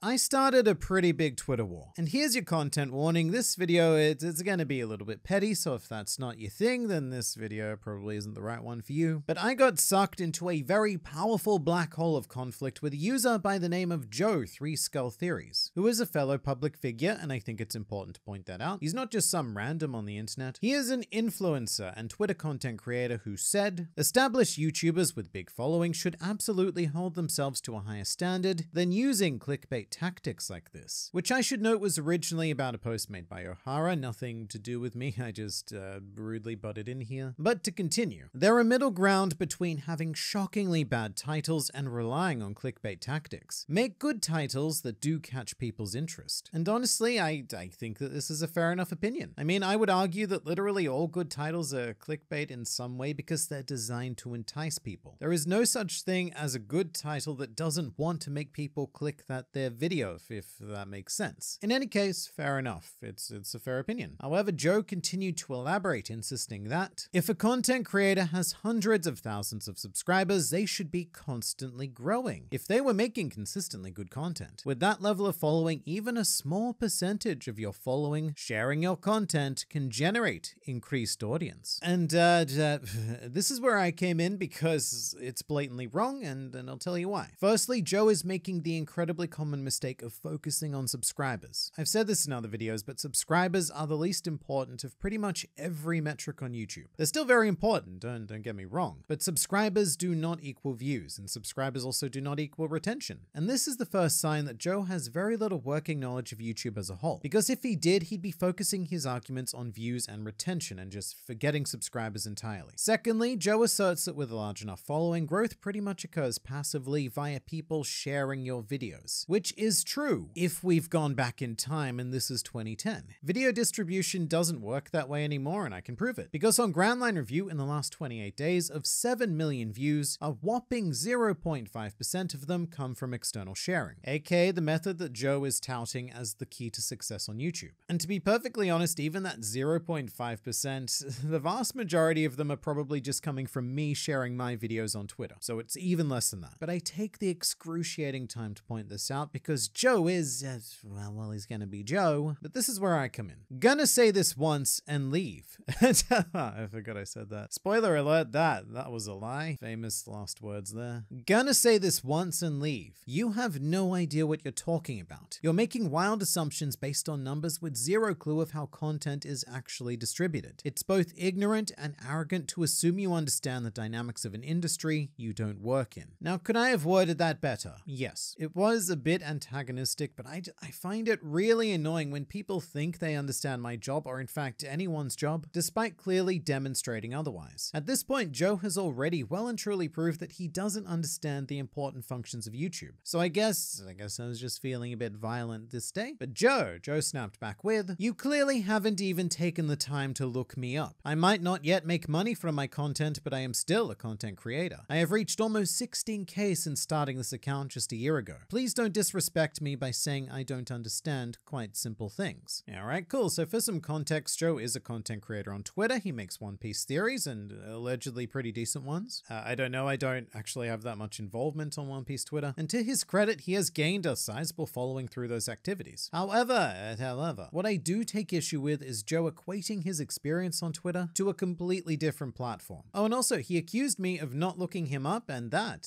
I started a pretty big Twitter war, and here's your content warning. This video, it's gonna be a little bit petty, so if that's not your thing, then this video probably isn't the right one for you. But I got sucked into a very powerful black hole of conflict with a user by the name of Joe 3 Skull Theories, who is a fellow public figure, and I think it's important to point that out. He's not just some random on the internet. He is an influencer and Twitter content creator who said, established YouTubers with big following should absolutely hold themselves to a higher standard than using clickbait tactics like this, which I should note was originally about a post made by O'Hara, nothing to do with me, I just rudely butted in here. But to continue, there are middle ground between having shockingly bad titles and relying on clickbait tactics. Make good titles that do catch people's interest. And honestly, I think that this is a fair enough opinion. I mean, I would argue that literally all good titles are clickbait in some way because they're designed to entice people. There is no such thing as a good title that doesn't want to make people click their video, if that makes sense. In any case, fair enough. It's a fair opinion. However, Joe continued to elaborate, insisting that if a content creator has hundreds of thousands of subscribers, they should be constantly growing. If they were making consistently good content, with that level of following, even a small percentage of your following sharing your content can generate increased audience. And this is where I came in because it's blatantly wrong, and I'll tell you why. Firstly, Joe is making the incredibly common mistake of focusing on subscribers. I've said this in other videos, but subscribers are the least important of pretty much every metric on YouTube. They're still very important, don't get me wrong, but subscribers do not equal views, and subscribers also do not equal retention. And this is the first sign that Joe has very little working knowledge of YouTube as a whole, because if he did, he'd be focusing his arguments on views and retention and just forgetting subscribers entirely. Secondly, Joe asserts that with a large enough following, growth pretty much occurs passively via people sharing your videos, which is true if we've gone back in time and this is 2010. Video distribution doesn't work that way anymore, and I can prove it, because on Groundline Review in the last 28 days of 7 million views, a whopping 0.5% of them come from external sharing, aka the method that Joe is touting as the key to success on YouTube. And to be perfectly honest, even that 0.5%, the vast majority of them are probably just coming from me sharing my videos on Twitter, so it's even less than that. But I take the excruciating time to point this out because Joe is, well, he's gonna be Joe, but this is where I come in. Gonna say this once and leave. I forgot I said that. Spoiler alert, that was a lie. Famous last words there. Gonna say this once and leave. You have no idea what you're talking about. You're making wild assumptions based on numbers with zero clue of how content is actually distributed. It's both ignorant and arrogant to assume you understand the dynamics of an industry you don't work in. Now, could I have worded that better? Yes. It was a bit antagonistic, but I find it really annoying when people think they understand my job, or in fact anyone's job, despite clearly demonstrating otherwise. At this point, Joe has already well and truly proved that he doesn't understand the important functions of YouTube. So I guess I was just feeling a bit violent this day. But Joe snapped back with, you clearly haven't even taken the time to look me up. I might not yet make money from my content, but I am still a content creator. I have reached almost 16K since starting this account just a year ago. Please don't disrespect me by saying I don't understand quite simple things. Alright, cool. So for some context, Joe is a content creator on Twitter. He makes One Piece theories and allegedly pretty decent ones. I don't know, I don't actually have that much involvement on One Piece Twitter. And to his credit, he has gained a sizable following through those activities. However, what I do take issue with is Joe equating his experience on Twitter to a completely different platform. Oh, and also he accused me of not looking him up, and that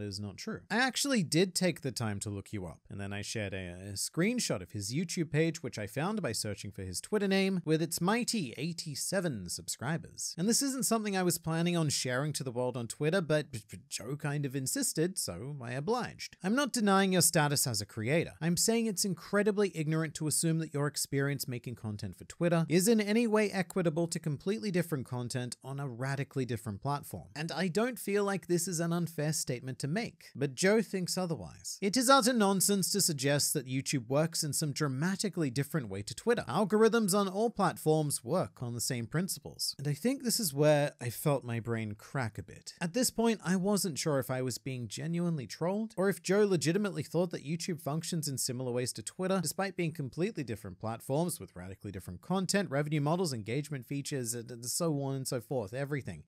is not true. I actually did take the time to look you up, and then I shared a screenshot of his YouTube page, which I found by searching for his Twitter name, with its mighty 87 subscribers. And this isn't something I was planning on sharing to the world on Twitter, but Joe kind of insisted, so I obliged. I'm not denying your status as a creator. I'm saying it's incredibly ignorant to assume that your experience making content for Twitter is in any way equitable to completely different content on a radically different platform. And I don't feel like this is an unfair statement to make, but Joe thinks otherwise. It is utter nonsense to suggest that YouTube works in some dramatically different way to Twitter. Algorithms on all platforms work on the same principles. And I think this is where I felt my brain crack a bit. At this point, I wasn't sure if I was being genuinely trolled, or if Joe legitimately thought that YouTube functions in similar ways to Twitter, despite being completely different platforms with radically different content, revenue models, engagement features, and so on and so forth. Everything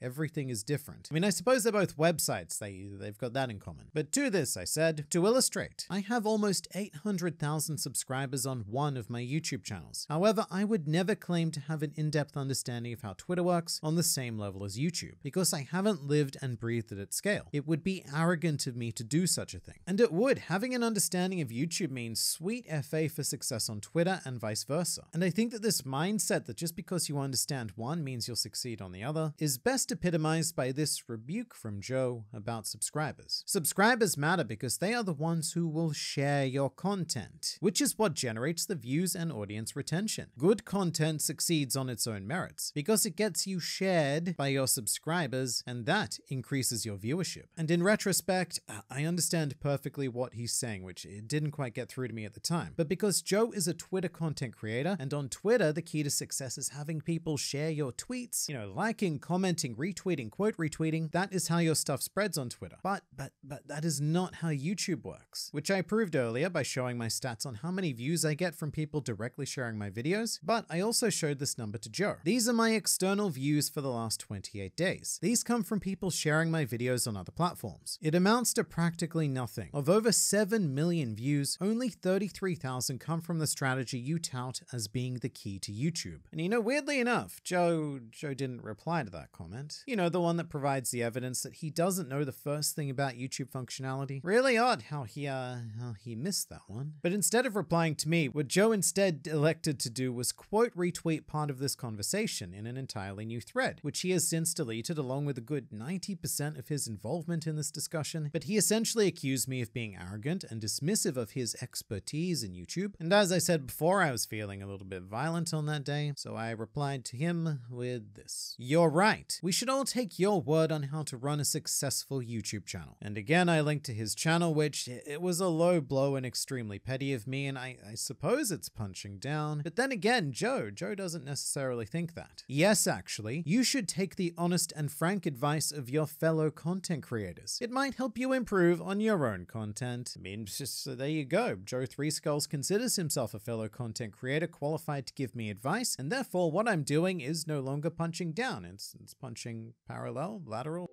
is different. I mean, I suppose they're both websites. They've got that in common. But to this, I said, to illustrate, I have have almost 800,000 subscribers on one of my YouTube channels. However, I would never claim to have an in-depth understanding of how Twitter works on the same level as YouTube, because I haven't lived and breathed it at scale. It would be arrogant of me to do such a thing. And it would. Having an understanding of YouTube means sweet FA for success on Twitter and vice versa. And I think that this mindset that just because you understand one means you'll succeed on the other is best epitomized by this rebuke from Joe about subscribers. Subscribers matter because they are the ones who will share your content, which is what generates the views and audience retention. Good content succeeds on its own merits because it gets you shared by your subscribers, and that increases your viewership. And in retrospect, I understand perfectly what he's saying, which it didn't quite get through to me at the time. But because Joe is a Twitter content creator, and on Twitter, the key to success is having people share your tweets, liking, commenting, retweeting, quote retweeting, that is how your stuff spreads on Twitter. But that is not how YouTube works, which I proved earlier by showing my stats on how many views I get from people directly sharing my videos, but I also showed this number to Joe. These are my external views for the last 28 days. These come from people sharing my videos on other platforms. It amounts to practically nothing. Of over 7 million views, only 33,000 come from the strategy you tout as being the key to YouTube. And weirdly enough, Joe didn't reply to that comment. The one that provides the evidence that he doesn't know the first thing about YouTube functionality. Really odd how he missed that one. But instead of replying to me, what Joe instead elected to do was quote retweet part of this conversation in an entirely new thread, which he has since deleted along with a good 90% of his involvement in this discussion. But he essentially accused me of being arrogant and dismissive of his expertise in YouTube. And as I said before, I was feeling a little bit violent on that day, so I replied to him with this. You're right. We should all take your word on how to run a successful YouTube channel. And again, I linked to his channel, which it was a low blow and extremely petty of me, and I suppose it's punching down. But then again, Joe doesn't necessarily think that. Yes, actually, you should take the honest and frank advice of your fellow content creators. It might help you improve on your own content. I mean, so there you go. Joe Three Skulls considers himself a fellow content creator qualified to give me advice, and therefore what I'm doing is no longer punching down. It's punching parallel, lateral.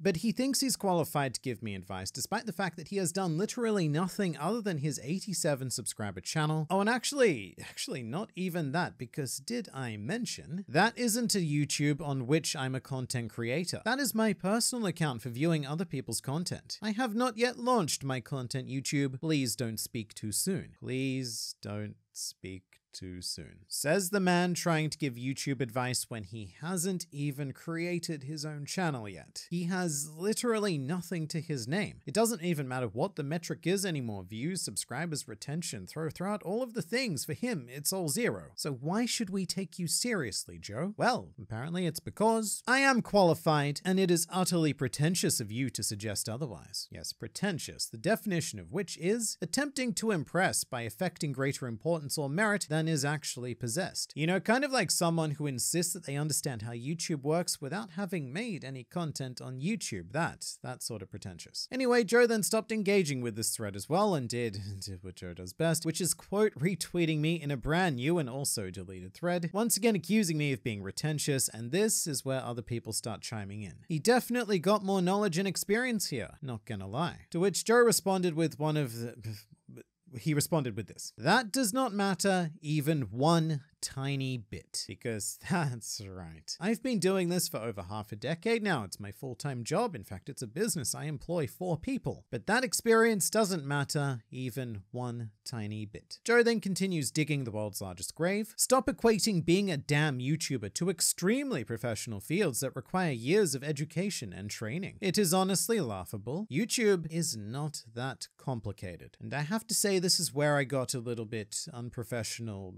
But he thinks he's qualified to give me advice despite the fact that he has done literally nothing other than his 87 subscriber channel. Oh, and actually not even that, because did I mention that isn't a YouTube on which I'm a content creator. That is my personal account for viewing other people's content. I have not yet launched my content YouTube. Please don't speak too soon. Please don't speak too soon. Says the man trying to give YouTube advice when he hasn't even created his own channel yet. He has literally nothing to his name. It doesn't even matter what the metric is anymore. Views, subscribers, retention, throw out all of the things. For him, it's all zero. So why should we take you seriously, Joe? Well, apparently it's because I am qualified, and it is utterly pretentious of you to suggest otherwise. Yes, pretentious, the definition of which is attempting to impress by affecting greater importance or merit than is actually possessed. Kind of like someone who insists that they understand how YouTube works without having made any content on YouTube. That's sort of pretentious. Anyway, Joe then stopped engaging with this thread as well and did what Joe does best, which is quote retweeting me in a brand new and also deleted thread, once again accusing me of being pretentious, and this is where other people start chiming in. He definitely got more knowledge and experience here, not gonna lie. To which Joe responded with this. That does not matter even one tiny bit, because that's right. I've been doing this for over half a decade now. It's my full-time job. In fact, it's a business. I employ 4 people. But that experience doesn't matter even one tiny bit. Joe then continues digging the world's largest grave. Stop equating being a damn YouTuber to extremely professional fields that require years of education and training. It is honestly laughable. YouTube is not that complicated. And I have to say this is where I got a little bit unprofessional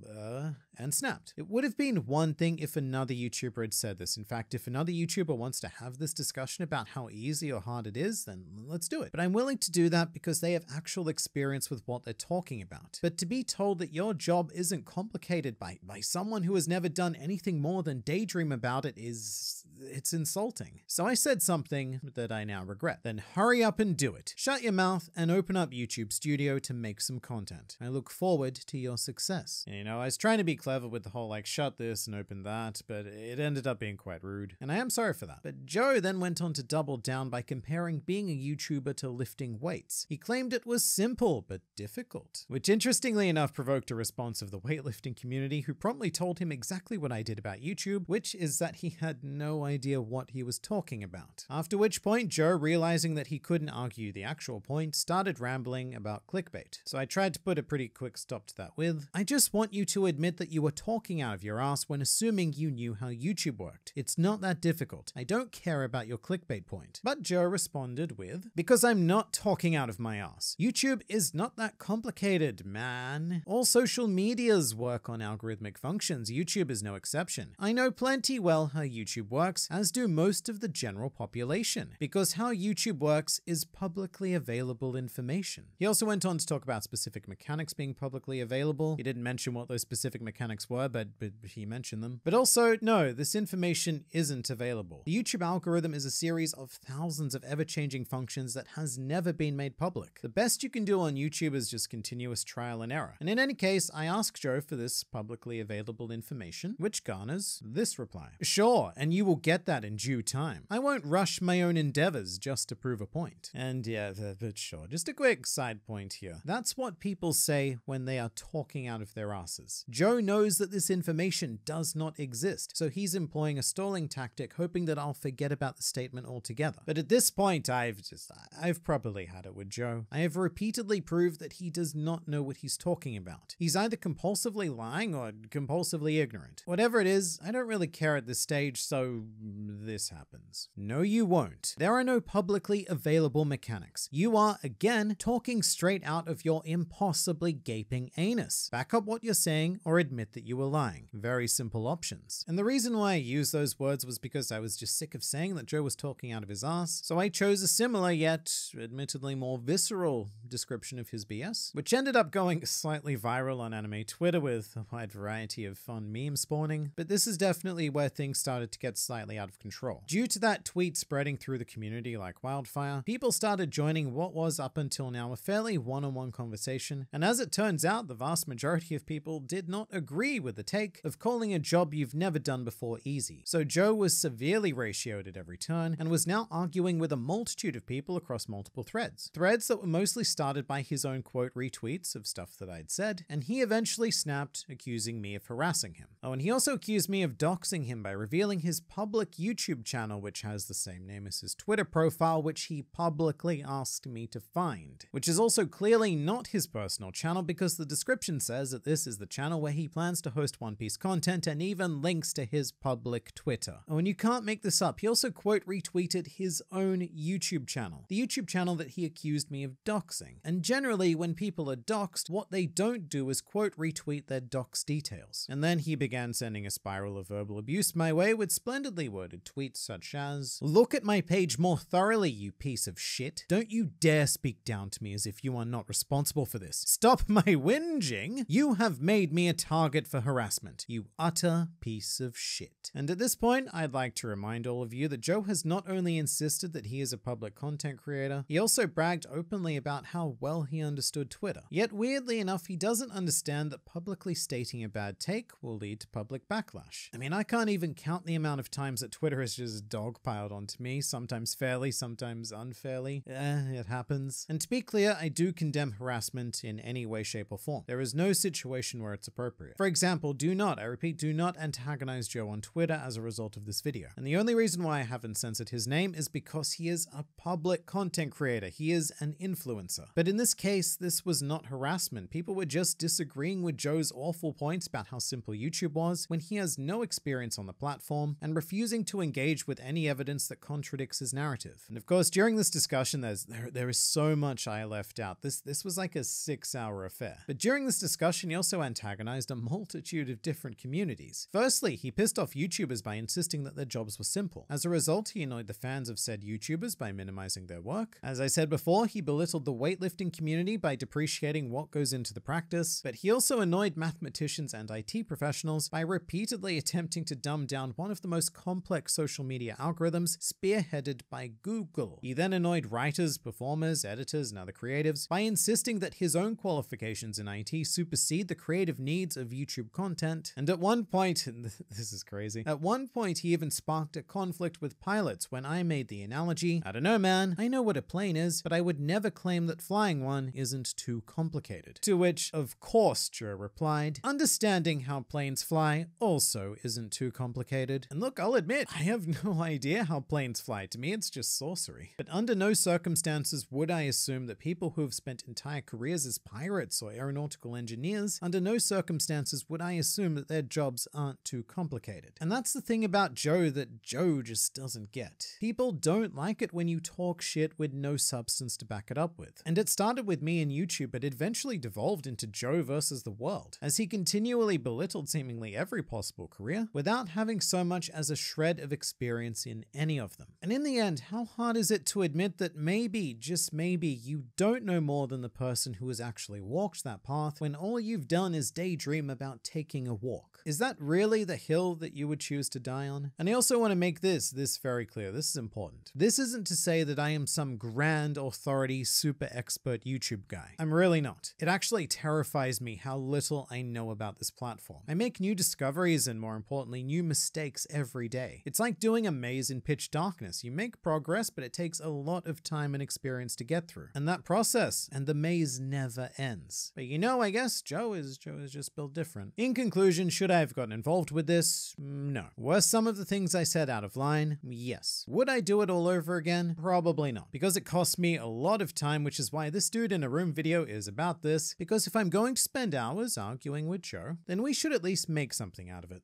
and snapped. It would have been one thing if another YouTuber had said this. In fact, if another YouTuber wants to have this discussion about how easy or hard it is, then let's do it. But I'm willing to do that because they have actual experience with what they're talking about. But to be told that your job isn't complicated by someone who has never done anything more than daydream about it is it's insulting. So I said something that I now regret. Then hurry up and do it. Shut your mouth and open up YouTube Studio to make some content. I look forward to your success. And, I was trying to be clever with the whole like shut this and open that, but it ended up being quite rude. And I am sorry for that. But Joe then went on to double down by comparing being a YouTuber to lifting weights. He claimed it was simple but difficult, which interestingly enough provoked a response of the weightlifting community, who promptly told him exactly what I did about YouTube, which is that he had no idea what he was talking about. After which point, Joe, realizing that he couldn't argue the actual point, started rambling about clickbait. So I tried to put a pretty quick stop to that with, I just want you to admit that you were talking out of your ass when assuming you knew how YouTube worked. It's not that difficult. I don't care about your clickbait point. But Joe responded with, because I'm not talking out of my ass. YouTube is not that complicated, man. All social medias work on algorithmic functions. YouTube is no exception. I know plenty well how YouTube works, as do most of the general population, because how YouTube works is publicly available information. He also went on to talk about specific mechanics being publicly available. He didn't mention what those specific mechanics were, but he mentioned them. But also, no, this information isn't available. The YouTube algorithm is a series of thousands of ever-changing functions that has never been made public. The best you can do on YouTube is just continuous trial and error. And in any case, I asked Joe for this publicly available information, which garners this reply. Sure, and you will get that in due time. I won't rush my own endeavors just to prove a point. And yeah, but sure, just a quick side point here. That's what people say when they are talking out of their asses. Joe knows that this information does not exist, so he's employing a stalling tactic, hoping that I'll forget about the statement altogether. But at this point, I've probably had it with Joe. I have repeatedly proved that he does not know what he's talking about. He's either compulsively lying or compulsively ignorant. Whatever it is, I don't really care at this stage, so this happens. No, you won't. There are no publicly available mechanics. You are, again, talking straight out of your impossibly gaping anus. Back up what you're saying or admit that you were lying. Very simple options. And the reason why I used those words was because I was just sick of saying that Joe was talking out of his ass, so I chose a similar yet admittedly more visceral description of his BS, which ended up going slightly viral on anime Twitter with a wide variety of fun memes spawning, but this is definitely where things started to get slightly out of control. Due to that tweet spreading through the community like wildfire, people started joining what was up until now a fairly one-on-one conversation, and as it turns out, the vast majority of people did not agree with the take of calling a job you've never done before easy. So Joe was severely ratioed at every turn and was now arguing with a multitude of people across multiple threads. Threads that were mostly started by his own quote retweets of stuff that I'd said, and he eventually snapped, accusing me of harassing him. Oh, and he also accused me of doxing him by revealing his public YouTube channel, which has the same name as his Twitter profile, which he publicly asked me to find, which is also clearly not his personal channel because the description says that this is the channel where he plans to host One Piece content and even links to his public Twitter. Oh, and you can't make this up. He also quote retweeted his own YouTube channel, the YouTube channel that he accused me of doxing. And generally, when people are doxed, what they don't do is quote retweet their dox details. And then he began sending a spiral of verbal abuse my way with splendidly worded tweets such as, "Look at my page more thoroughly, you piece of shit. Don't you dare speak down to me as if you are not responsible for this. Stop my whinging. You have made me a target for harassment, you utter piece of shit." And at this point, I'd like to remind all of you that Joe has not only insisted that he is a public content creator, he also bragged openly about how well he understood Twitter. Yet weirdly enough, he doesn't understand that publicly stating a bad take will lead to public backlash. I mean, I can't even count the amount of times that Twitter has just dogpiled onto me, sometimes fairly, sometimes unfairly. It happens. And to be clear, I do condemn harassment in any way, shape, or form. There is no situation where it's appropriate. For example, do not, I repeat, do not antagonize Joe on Twitter as a result of this video. And the only reason why I haven't censored his name is because he is a public content creator. He is an influencer. But in this case, this was not harassment. People were just disagreeing with Joe's awful points about how simple YouTube was when he has no experience on the platform and refusing to engage with any evidence that contradicts his narrative. And of course, during this discussion, there is so much I left out. This was like a 6-hour affair. But during this discussion, he also antagonized a multitude of different communities. Firstly, he pissed off YouTubers by insisting that their jobs were simple. As a result, he annoyed the fans of said YouTubers by minimizing their work. As I said before, he belittled the weightlifting community by depreciating what goes into the practice, but he also annoyed mathematicians and IT professionals by repeatedly attempting to dumb down one of the most common complex social media algorithms spearheaded by Google. He then annoyed writers, performers, editors, and other creatives by insisting that his own qualifications in IT supersede the creative needs of YouTube content. And at one point, this is crazy, at one point he even sparked a conflict with pilots when I made the analogy, "I don't know, man, I know what a plane is, but I would never claim that flying one isn't too complicated." To which, of course, Joe replied, "Understanding how planes fly also isn't too complicated. And look, I'll admit, I have no idea how planes fly. To me, it's just sorcery. But under no circumstances would I assume that people who have spent entire careers as pilots or aeronautical engineers, under no circumstances would I assume that their jobs aren't too complicated." And that's the thing about Joe that Joe just doesn't get. People don't like it when you talk shit with no substance to back it up with. And it started with me in YouTube, but it eventually devolved into Joe versus the world, as he continually belittled seemingly every possible career without having so much as a shred of experience in any of them. And in the end, how hard is it to admit that maybe, just maybe, you don't know more than the person who has actually walked that path when all you've done is daydream about taking a walk? Is that really the hill that you would choose to die on? And I also want to make this very clear. This is important. This isn't to say that I am some grand authority, super expert YouTube guy. I'm really not. It actually terrifies me how little I know about this platform. I make new discoveries and, more importantly, new mistakes every day. It's like doing a maze in pitch darkness. You make progress, but it takes a lot of time and experience to get through. And that process and the maze never ends. But I guess Joe is just built different. In conclusion, should I have gotten involved with this? No. Were some of the things I said out of line? Yes. Would I do it all over again? Probably not. Because it cost me a lot of time, which is why this dude in a room video is about this. Because if I'm going to spend hours arguing with Joe, then we should at least make something out of it.